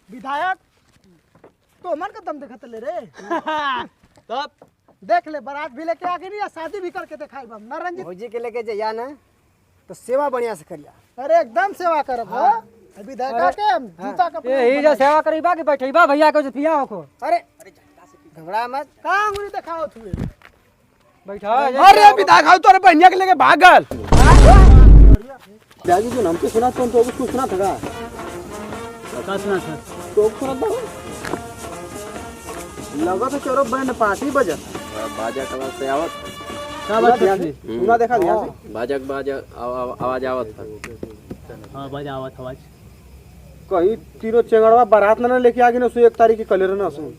विधायक तो मन का दम देखत ले रे तब देख ले बारात भी लेके आ गई शादी भी करके दिखाई बम ना रंजित भौजी के लेके जइया ना तो सेवा बढ़िया से करिया। अरे एकदम सेवा करब हो विधायक के जूता का यही जो सेवा करी बा कि बैठई बा भैया को जो पिया हो। अरे घबरा मत, कहां उंगली दिखाओ तुए बैठा। अरे विधायक आओ तोरे बहनिया के लेके भागल। जागी जो नाम पे सुना तो उसको सुना था का सुना था तो सुना था लगा तो चलो बैंड पार्टी बजत बाजा कला से आवत क्या बात है सुना देखा ध्यान से बाजा बाजा आवाज आवत था। हां बाजा आवत आवाज कहीं तीनों चेंगड़वा बारात ना लेके आ गए ना सो 1 तारीख के कलेर ना सुन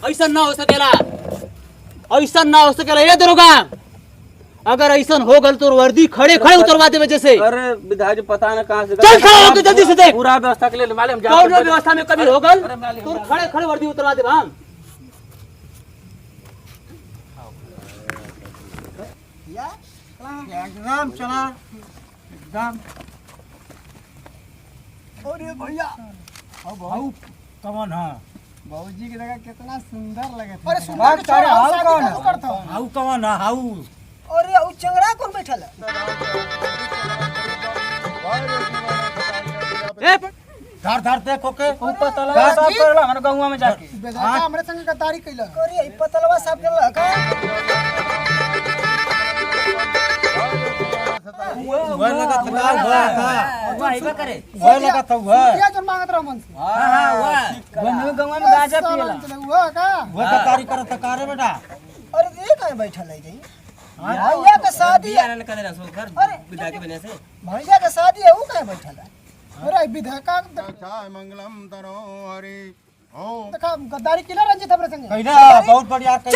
ऐसा ना हो सकेला, ऐसा ना हो सकेला। ये दरोगा अगर ऐसा हो गल तो वर्दी खड़े खड़े उतरवा दे वजह से। अरे विधायक पता न कहां से चल खड़ा होके जल्दी से देख पूरा व्यवस्था के लिए मालूम जा कौन व्यवस्था में कभी हो गल तो खड़े खड़े वर्दी उतरवा दे हम। एकदम चला एकदम। अरे भैया भाऊ कौन है भौजी की जगह कितना सुंदर लगे थे। अरे सुंदर के छोड़, हाउ कौन है? हाउ कौन है हाउ? अरे उ चंगड़ा कौन बैठल है ए धर धर देखो के ऊपर तला साफ करला हमर गौवा में जाके विधायक हमरे संग गद्दारी कइला अरे ई पतलवा साफ करला का वह लगा था वह आइबा करे वह लगा था क्या जन मांगत रहो मन से हां वह गौवा में गाजा पियला हुआ का वह गद्दारी करत कारे बेटा। अरे ये काहे बैठल है जी भैया के शादी है न करे रसो घर विधायक के बने से भैया के शादी है वो काहे बैठल है। अरे विधायक का मंगलम तरो हरि देखा गद्दारी किला रंजित हमरे संग कहिना बहुत बढ़िया चल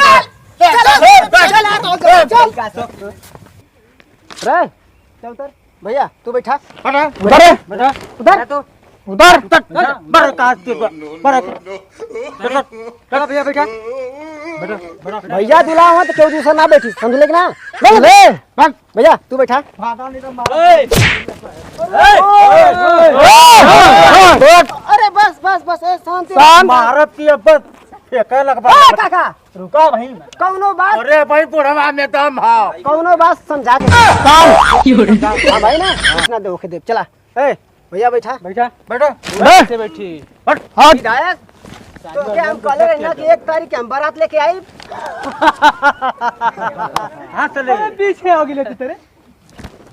रे चल उतर भैया तू बैठा उधर बैठा उधर तो उधर बर काट के बर चलो भैया बैठा भैया दूल्हा हुआ तो क्यों दूसरा ना बैठी समझ ले कि ना ले भैया तू बैठा। अरे बस बस बस शांति भारत की अब फेंके लगबा काका रुका भाई कौनो बात अरे भाई बुढ़वा में दम हां कौनो बात समझा के हां भाई ना इतना धोखे दे चला ए भैया बैठा बैठा बैठो से बैठी विधायक तो क्या हम कल रहे ना कि 1 तारीख के हम बारात लेके आई हां चले पीछे हो गए तू तेरे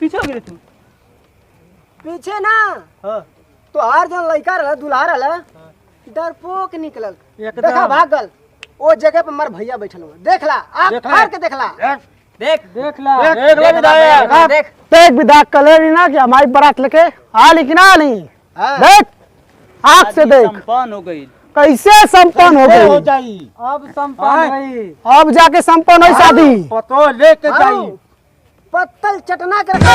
पीछे हो गए तू पीछे ना हां तो हर जन लड़का रहा दुल्हा रहा डरपोक निकलल देखा भागल ओ जगह पे मर भैया बैठल हुआ देखला आप फाड़ के देखला देख ला विधायक देख देख विधायक कलेरी ना कि हमारी बारात लेके आ ली कि ना ली देख आंख से देख संपन्न हो गई कैसे संपन्न हो गई जाई अब संपन्न गई अब जाके संपन्न हुई शादी पतो लेके जाई पत्तल चटना के रखा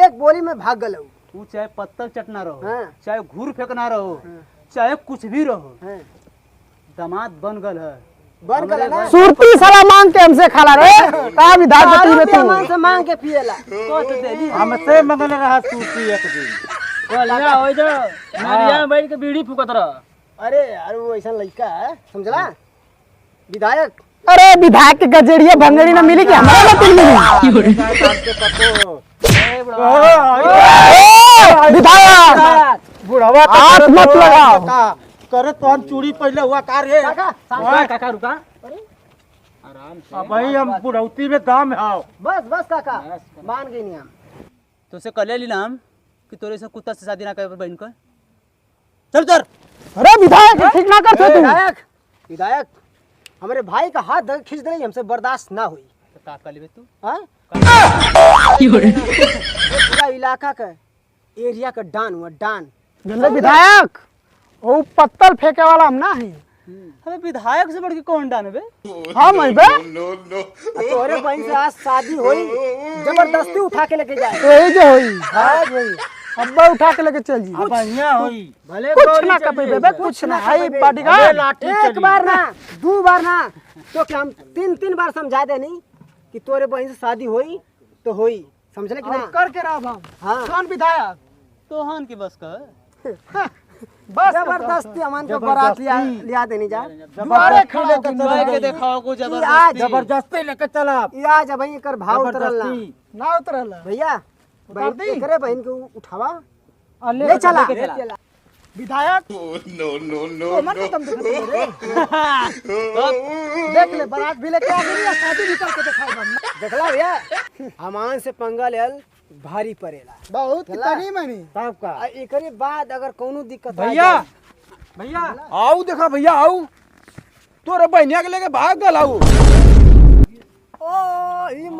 एक बोली में भाग गल तू चाहे पत्थर चटना रहो हाँ। चाहे घूर फेंकना रहो चाहे कुछ भी रहो हाँ। दामाद बन गल है बन गल ना सुरती साला मांग के हमसे खाला रे का विधायक दारू पी पे मन तू से मांग के पिएला हमसे मंगल रहा सुरती एक दिन बोलिया हो जो नरिया में बैठ के बीड़ी फूकत रह। अरे यार वो ऐसा लड़का है समझला विधायक अरे विधायक के गजेड़िया भंगड़ी ना मिली कि हमारा ना मिली विधायक बुढ़वा हाथ मत लगाओ करे कौन चूड़ी पहले हुआ कार रे काका रुका भाई हम बुढ़ौती में दाम है बस बस काका मान गई नहीं हम तो से कले लीलाम कि तोरे से कुत्ता से शादी ना करे बहन को चल चल अरे विधायक ठीक ना कर तू विधायक विधायक हमारे भाई का हाथ खींच दे हमसे बर्दाश्त ना हुई का कली तू हाँ? पूरा इलाका का एरिया का डान हुआ डान गंदे विधायक वो पत्तल फेंके वाला हम ना है अबे विधायक से बढ़ के कौन डान बे हम है बे तोरे बहन से आज शादी हुई जबरदस्ती उठा के लेके जाए तो यही जो हुई अब्बा उठा के लेके चल जी बढ़िया हुई भले कुछ ना कपे बेबे कुछ ना आई बॉडीगार्ड एक बार ना 2 बार ना तो क्या हम 3 बार समझा दे नहीं कि तोरे बहन से शादी हुई तो हुई समझले कि और ना करके रह हम हाँ कौन विधायक तोहन की बस का बस जबरदस्ती हमन को बारात लिया देनी जा दुआरे खड़ा होके कह के दिखाओ को आज जबरदस्ती जबरदस्ती लेके चला ये आज भाई एकर भाव उतरल ना ना उतरल भैया उतार दी? करे बहन को उठावा और ले चला विधायक नो नो नो तो मन को तुम देख ले बारात भी लेके आ गई शादी भी करके दिखाई हम देखला भैया हमान से पंगा लेल भारी पड़ेला बहुत चला। तनी मनी तब का एकरे बाद अगर कोनो दिक्कत आ भैया जाए- भैया आओ देखा भैया आओ तोरे बहनिया के लेके भाग गल आओ ओ ई